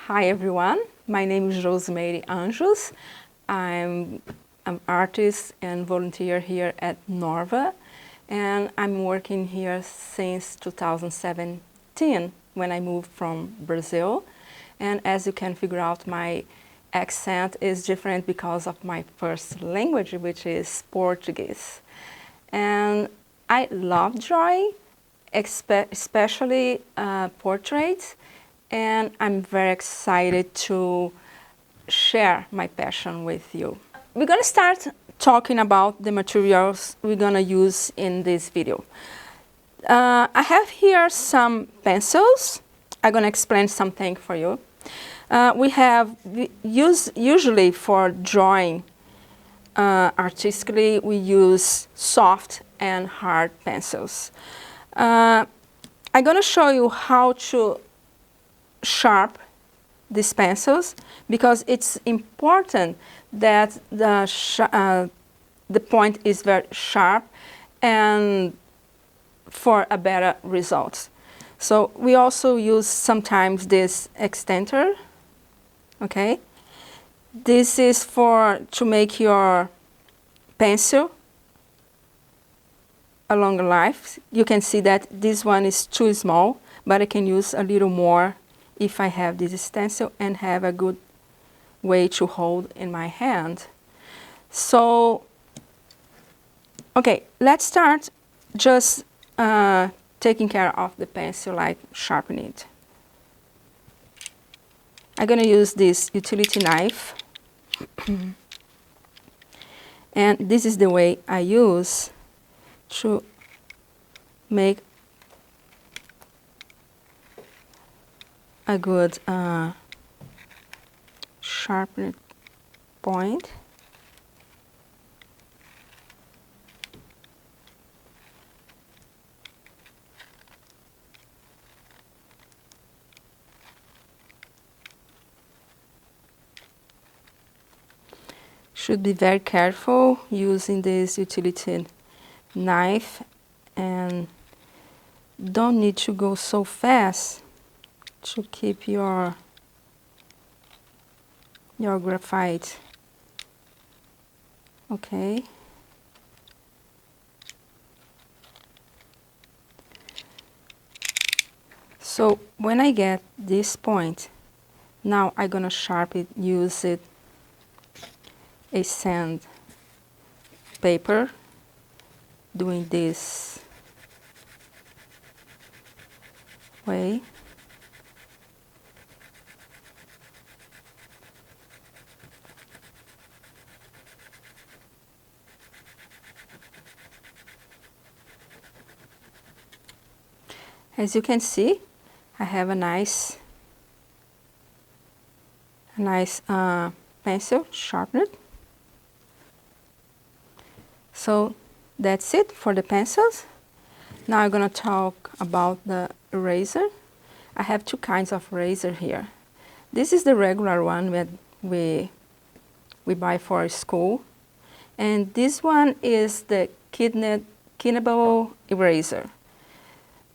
Hi everyone, my name is Rosimeire Anjos. I'm an artist and volunteer here at NORVA, and I'm working here since 2017 when I moved from Brazil. And as you can figure out, my accent is different because of my first language, which is Portuguese. And I love drawing, especially portraits, and I'm very excited to share my passion with you. We're going to start talking about the materials we're going to use in this video. I have here some pencils. I'm going to explain something for you. Usually for drawing artistically, we use soft and hard pencils. I'm going to show you how to sharp these pencils because it's important that the point is very sharp and for a better result. So we also use sometimes this extender. Okay, this is to make your pencil a longer life. You can see that this one is too small, but I can use a little more if I have this stencil and have a good way to hold in my hand. So, okay, let's start just taking care of the pencil, like sharpening it. I'm going to use this utility knife. And this is the way I use to make a good sharpened point. Should be very careful using this utility knife and don't need to go so fast to keep your graphite. Okay. So when I get this point, now I'm gonna sharpen it, use it a sand paper, doing this way. As you can see, I have a nice pencil sharpened. So that's it for the pencils. Now I'm going to talk about the eraser. I have two kinds of eraser here. This is the regular one that we buy for school, and this one is the kidnable eraser.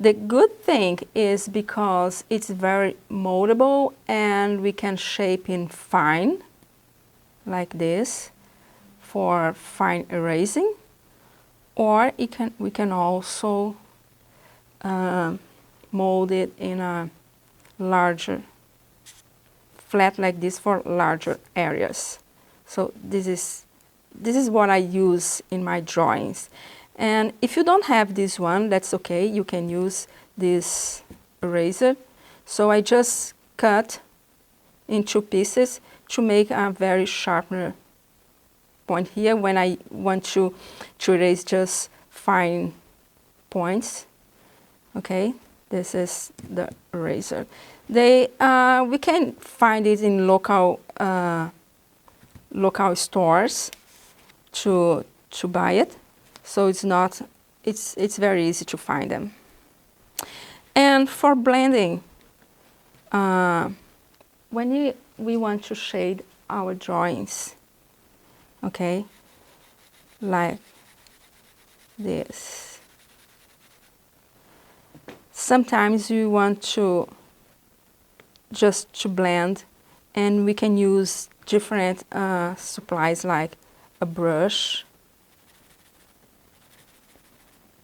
The good thing is because it's very moldable and we can shape in fine, like this, for fine erasing, or we can also mold it in a larger, flat like this for larger areas. So this is what I use in my drawings. And if you don't have this one, that's okay. You can use this eraser. So I just cut in two pieces to make a very sharper point here when I want to erase just fine points. Okay, this is the eraser. We can find it in local stores to buy it. So it's very easy to find them. And for blending, when we want to shade our drawings, okay, like this. Sometimes you want to just to blend, and we can use different supplies like a brush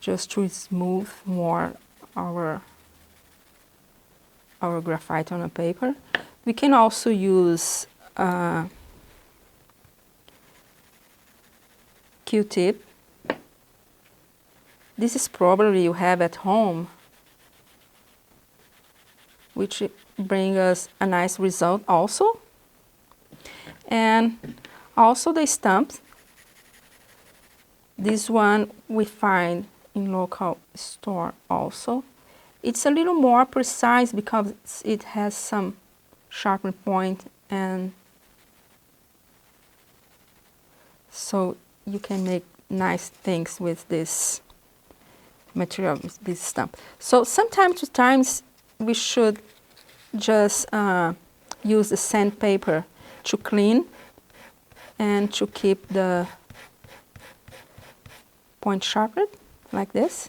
just to smooth more our graphite on a paper. We can also use Q-tip. This is probably you have at home, which bring us a nice result also. And also the stamps. This one we find in local store also. It's a little more precise because it has some sharpened point, and so you can make nice things with this material, with this stamp. So sometimes we should just use the sandpaper to clean and to keep the point sharpened like this.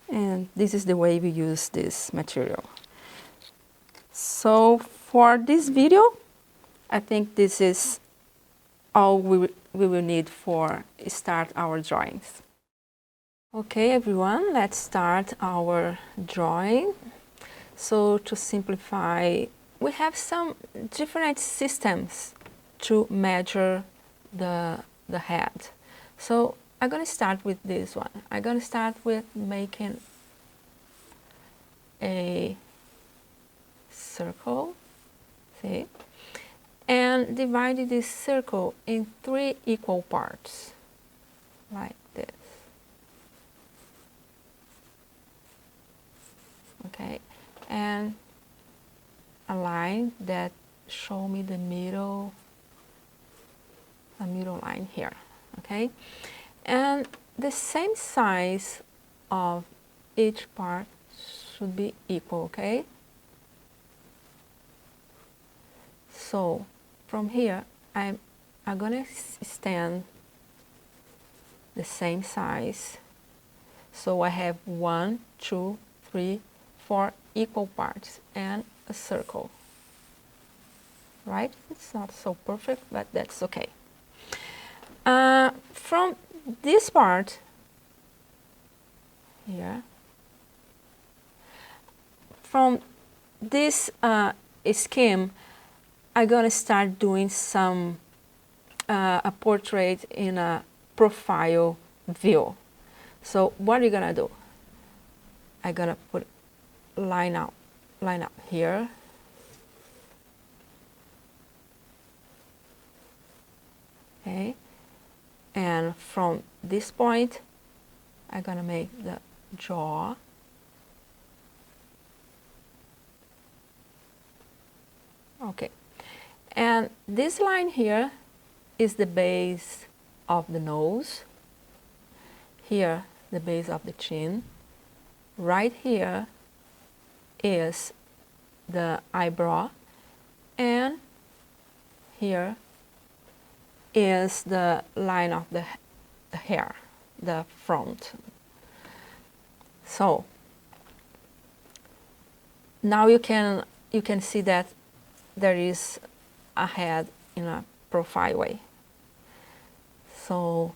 And this is the way we use this material. So for this video, I think this is all we will need for start our drawings. Okay everyone, let's start our drawing. So to simplify, we have some different systems to measure the head. So I'm going to start with this one. I'm going to start with making a circle, see, and divide this circle in 3 equal parts, like this. Okay, and a line that show me the middle, a middle line here, okay? And the same size of each part should be equal, okay? So from here, I'm gonna stand the same size. So I have 1, 2, 3, 4 equal parts and a circle, right? It's not so perfect, but that's okay. From this part here, from this scheme, I'm gonna start doing some a portrait in a profile view. So what are you gonna do? I'm gonna put line up here, okay, and from this point I'm gonna make the jaw, okay, and this line here is the base of the nose, here the base of the chin, right here is the eyebrow, and here is the line of the hair, the front. So now you can see that there is a head in a profile way. So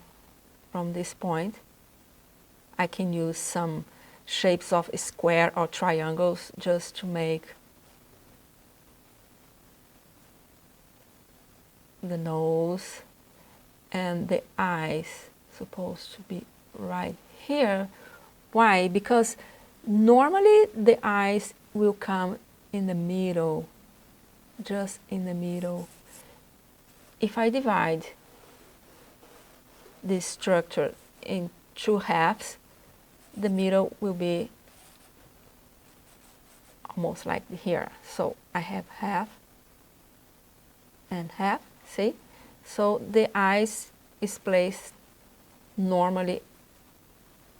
from this point I can use some shapes of square or triangles just to make the nose, and the eyes supposed to be right here. Why? Because normally the eyes will come in the middle, just in the middle. If I divide this structure in 2 halves, the middle will be almost like here. So I have half and half, see? So the eyes is placed normally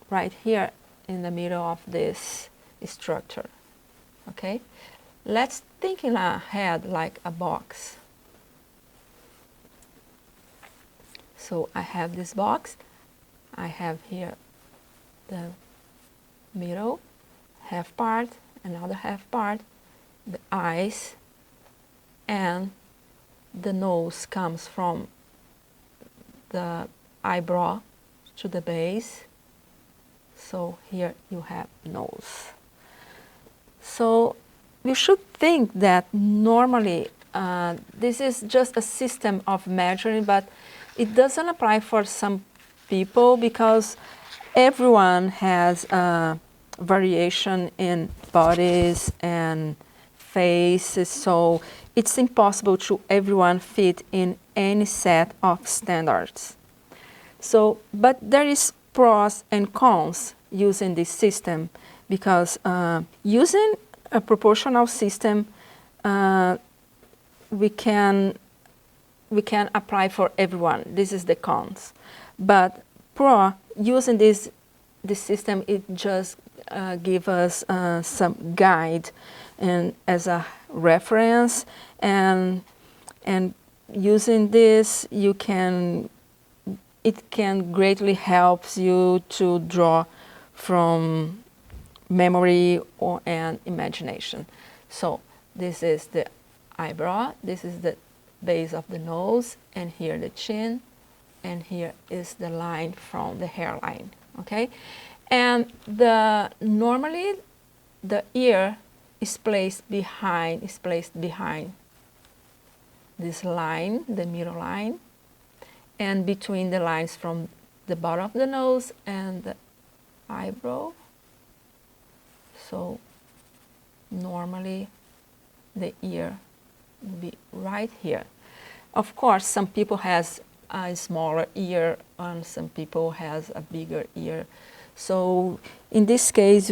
right here in the middle of this structure, okay? Let's think in a head like a box. So I have this box. I have here the middle half part, another half part, the eyes, and the nose comes from the eyebrow to the base. So here you have nose. So you should think that normally this is just a system of measuring, but it doesn't apply for some people because everyone has a variation in bodies and faces, so it's impossible to everyone fit in any set of standards. So, but there is pros and cons using this system because using a proportional system we can apply for everyone. This is the cons. But pro, using this system, it just gives us some guide and as a reference, and using this, it can greatly help you to draw from memory and imagination. So this is the eyebrow, this is the base of the nose, and here the chin, and here is the line from the hairline, okay? And normally the ear is placed behind this line, the middle line, and between the lines from the bottom of the nose and the eyebrow. So normally the ear will be right here. Of course, some people has a smaller ear and some people has a bigger ear. So in this case,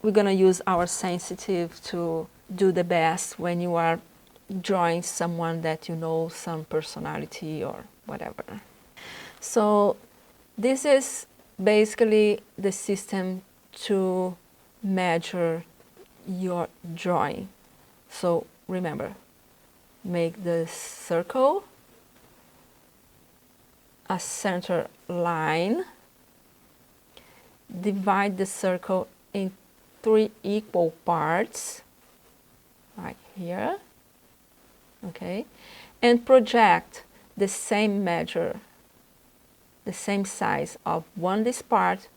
we're gonna use our sensitive to do the best when you are drawing someone that you know, some personality or whatever. So this is basically the system to measure your drawing. So remember, make the circle a center line, divide the circle in 3 equal parts, right here, okay, and project the same measure, the same size of this part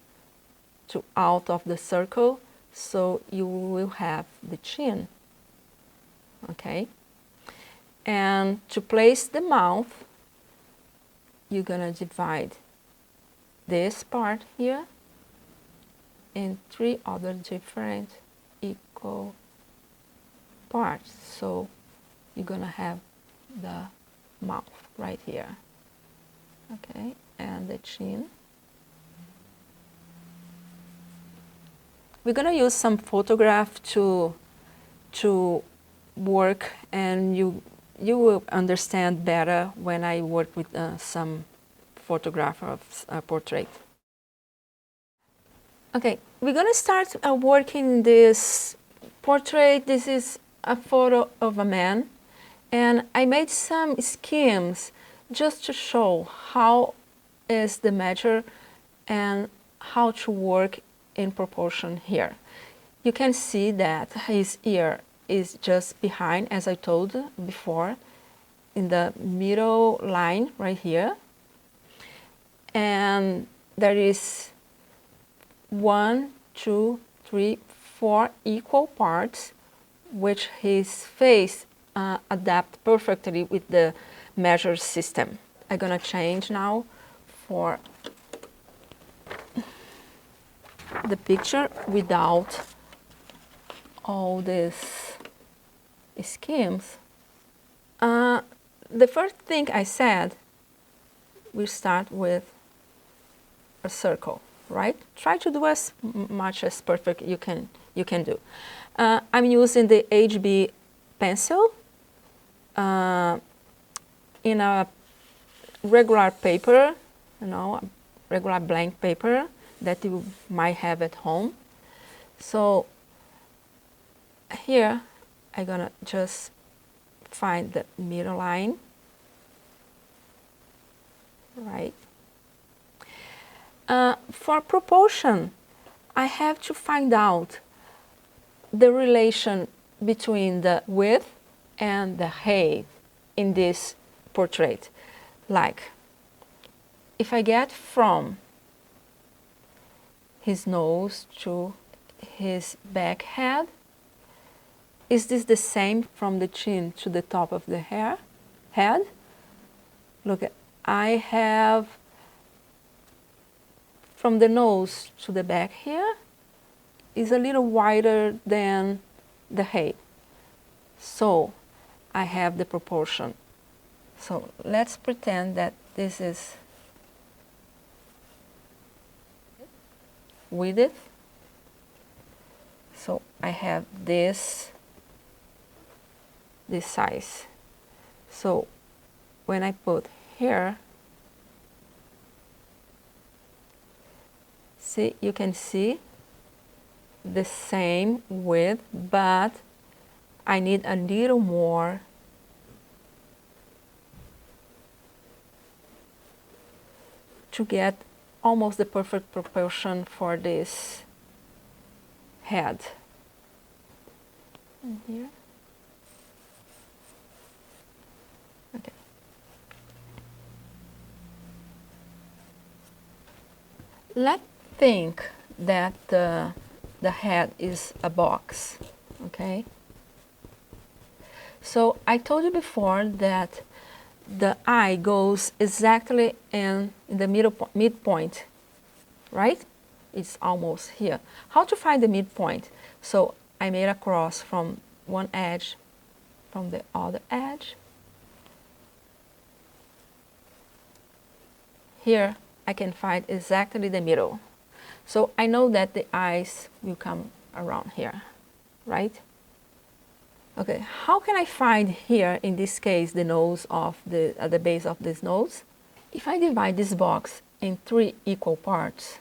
to out of the circle, so you will have the chin, okay? And to place the mouth, you're gonna divide this part here in 3 other different equal parts. So you're gonna have the mouth right here, okay, and the chin. We're gonna use some photograph to work, and you will understand better when I work with some photograph of portrait. Okay, we're gonna start working this portrait. This is a photo of a man, and I made some schemes just to show how is the measure and how to work in proportion here. You can see that his ear is just behind, as I told before, in the middle line right here. And there is 1, 2, 3, 4 equal parts, which his face adapt perfectly with the measure system. I'm gonna change now for the picture without all these schemes. The first thing I said, we start with a circle, right? Try to do as much as perfect you can do. I'm using the HB pencil in a regular paper, regular blank paper that you might have at home. So here I'm gonna just find the middle line, right? For proportion, I have to find out the relation between the width and the height in this portrait. Like, if I get from his nose to his back head, is this the same from the chin to the top of the head? Look, I have from the nose to the back here is a little wider than the height. So I have the proportion. So let's pretend that this is width. So I have this size. So when I put here, see, you can see the same width, but I need a little more to get almost the perfect proportion for this head. And here. Okay. Let's think that the head is a box, okay? So I told you before that the eye goes exactly in the midpoint, right? It's almost here. How to find the midpoint? So I made a cross from one edge from the other edge. Here I can find exactly the middle. So I know that the eyes will come around here, right? Okay, how can I find here, in this case, the nose of at the base of this nose? If I divide this box in 3 equal parts,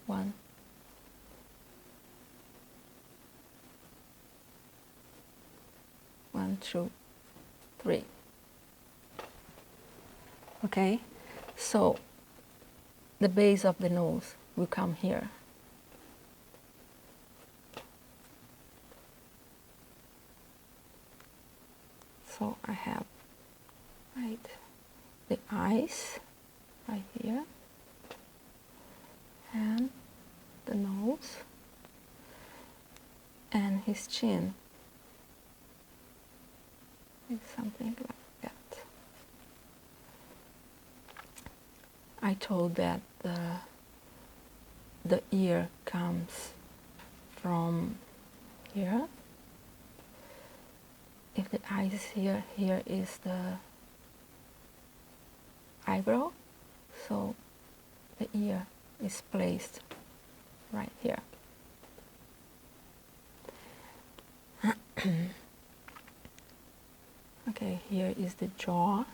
1, 1, 2, 3. Okay, so the base of the nose will come here. So I have, right, the eyes right here, and the nose, and his chin is something like that. I told that the ear comes from here. If the eye is here, here is the eyebrow, so the ear is placed right here. Okay, here is the jaw.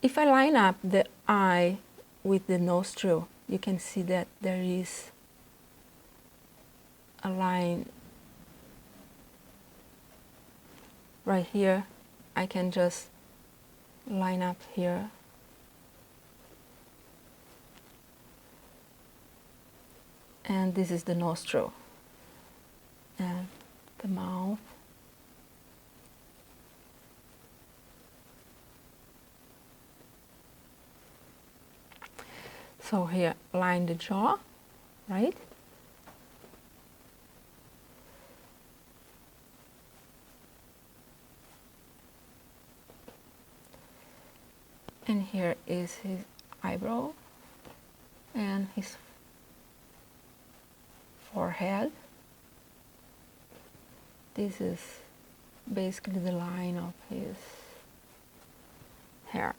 If I line up the eye with the nostril, you can see that there is a line right here. I can just line up here. And this is the nostril and the mouth. So here, line the jaw, right? And here is his eyebrow and his forehead. This is basically the line of his hair.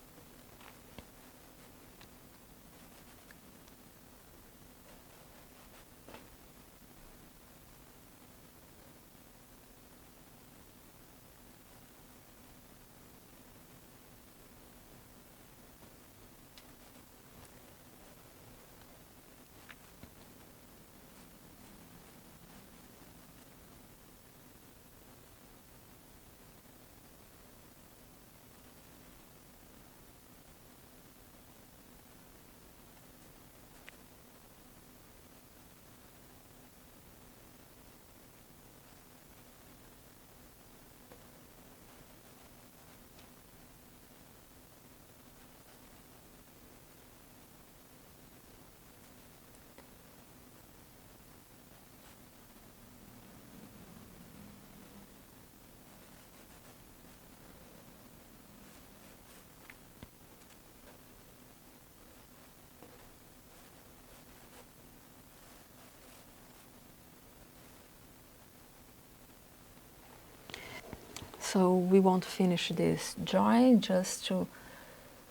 So we won't finish this drawing, just to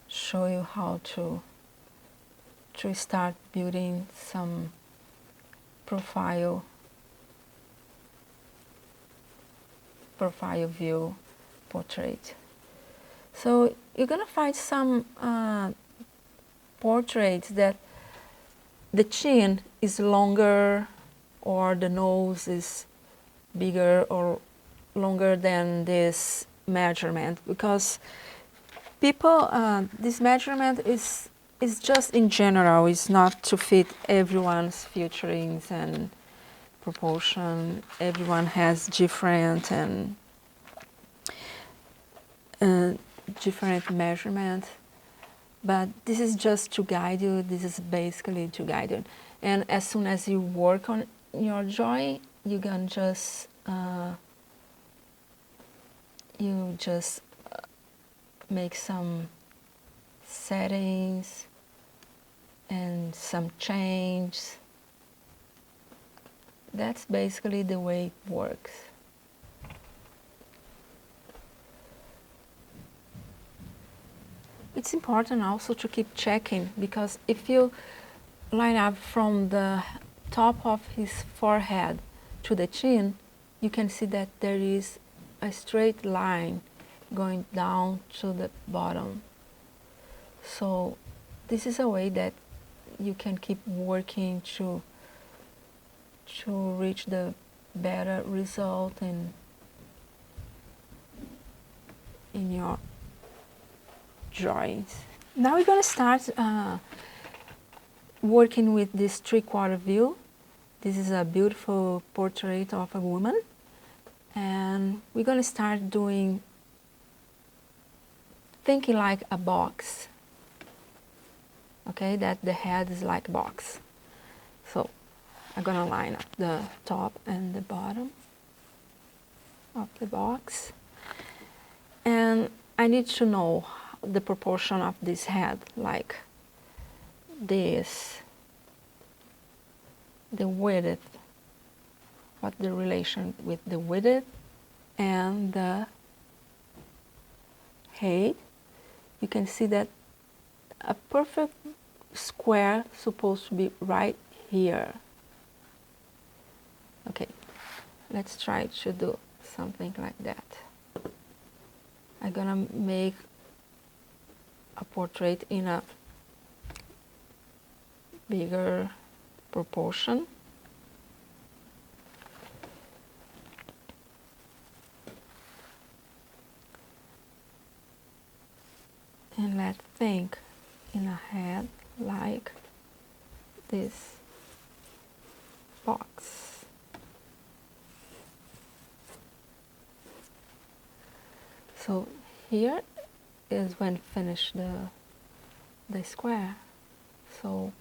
show you how to start building some profile view portrait. So you're gonna find some portraits that the chin is longer, or the nose is bigger or longer than this measurement, because people, this measurement is just in general, it's not to fit everyone's featurings and proportion. Everyone has different and different measurement, but this is just to guide you. This is basically to guide you. And as soon as you work on your drawing, you can just make some settings and some changes. That's basically the way it works. It's important also to keep checking, because if you line up from the top of his forehead to the chin, you can see that there is a straight line going down to the bottom. So this is a way that you can keep working to reach the better result in your drawings. Now we're going to start working with this three-quarter view. This is a beautiful portrait of a woman, and we're going to start thinking like a box. Okay, that the head is like a box. So I'm going to line up the top and the bottom of the box, and I need to know the proportion of this head, like this, the width, what the relation with the width and the height. You can see that a perfect square is supposed to be right here. Okay, let's try to do something like that. I'm gonna make a portrait in a bigger proportion. And let's think in a head like this box. So here is when finish the square. So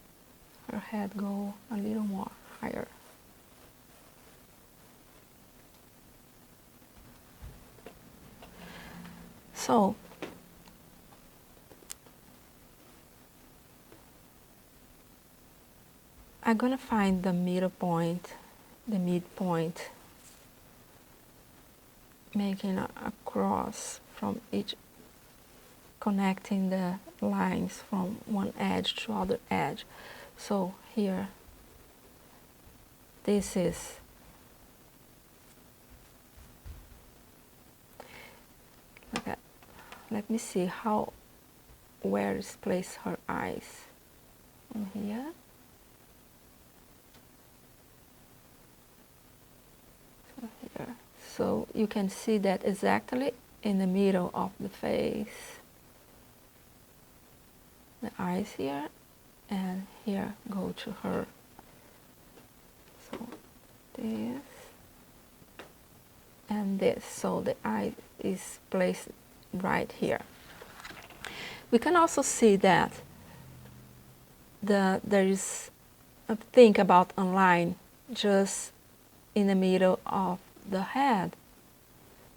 her head go a little more higher. So I'm gonna find the middle point, the midpoint, making a cross from each, connecting the lines from one edge to other edge. So here, this is like that. Let me see where is place her eyes. On here. So here. So you can see that exactly in the middle of the face. The eyes here, and here go to her. So this and this. So the eye is placed right here. We can also see that there is a thing about a line just in the middle of the head,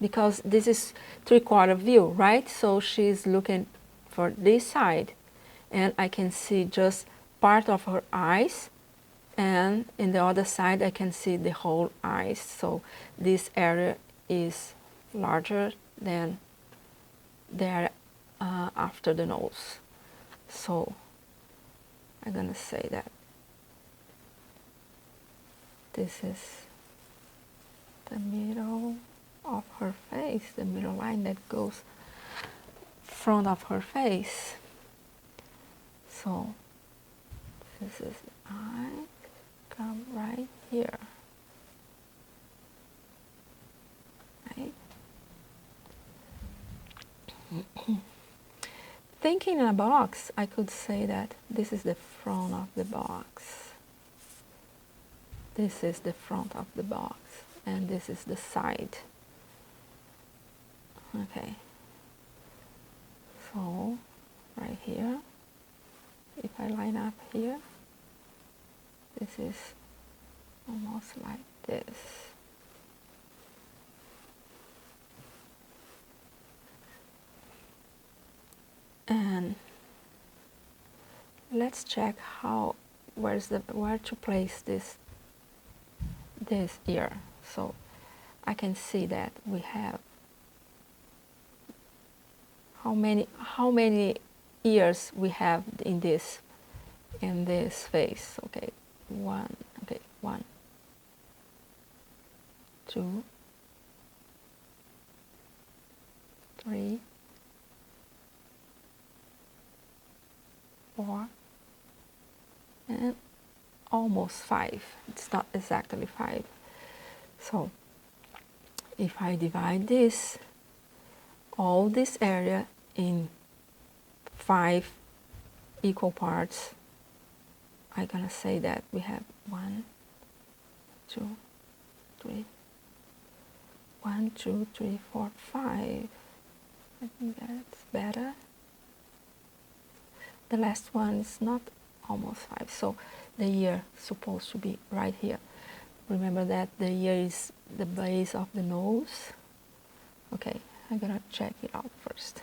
because this is three-quarter view, right? So she's looking for this side, and I can see just part of her eyes, and in the other side I can see the whole eyes. So this area is larger than there after the nose. So I'm gonna say that this is the middle of her face, the middle line that goes front of her face. So this is the eye, come right here, right? Thinking in a box, I could say that this is the front of the box. This is the front of the box, and this is the side. Okay. So, right here, if I line up here, this is almost like this. And let's check where to place this ear. So I can see that we have how many ears we have in this face. Okay, one, 2, 3, 4, and almost 5. It's not exactly 5. So if I divide all this area in 5 equal parts, I'm gonna say that we have 1, 2, 3, 1, 2, 3, 4, 5. I think that's better. The last one is not almost 5, so the ear is supposed to be right here. Remember that the ear is the base of the nose. Okay, I'm gonna check it out first.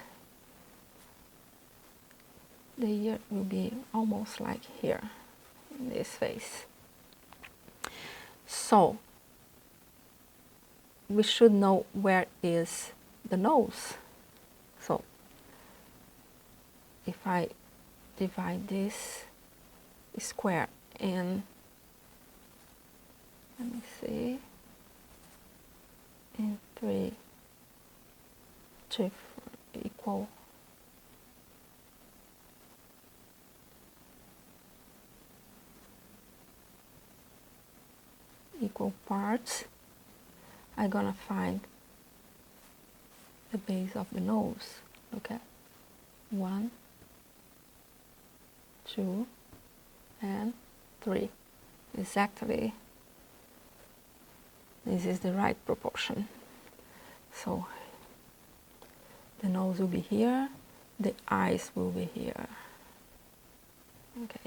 The ear will be almost like here in this face. So we should know where is the nose. So if I divide this square in, let me see, in 3 equal parts, I'm gonna find the base of the nose. Okay, 1, 2, and 3. Exactly. This is the right proportion. So the nose will be here, the eyes will be here. Okay.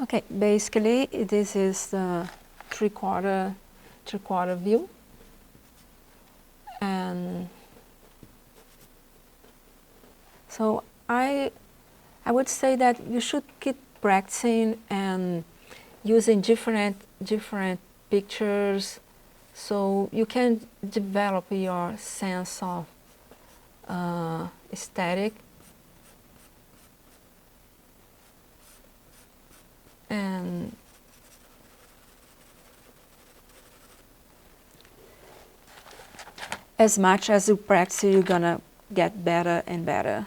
Okay, basically this is the three-quarter view, and so I would say that you should keep practicing and using different pictures, so you can develop your sense of aesthetic. And as much as you practice, you're gonna get better and better.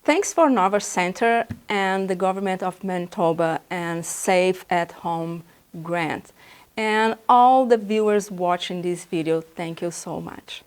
Thanks for NORVA Center and the Government of Manitoba and Safe at Home grant. And all the viewers watching this video, thank you so much.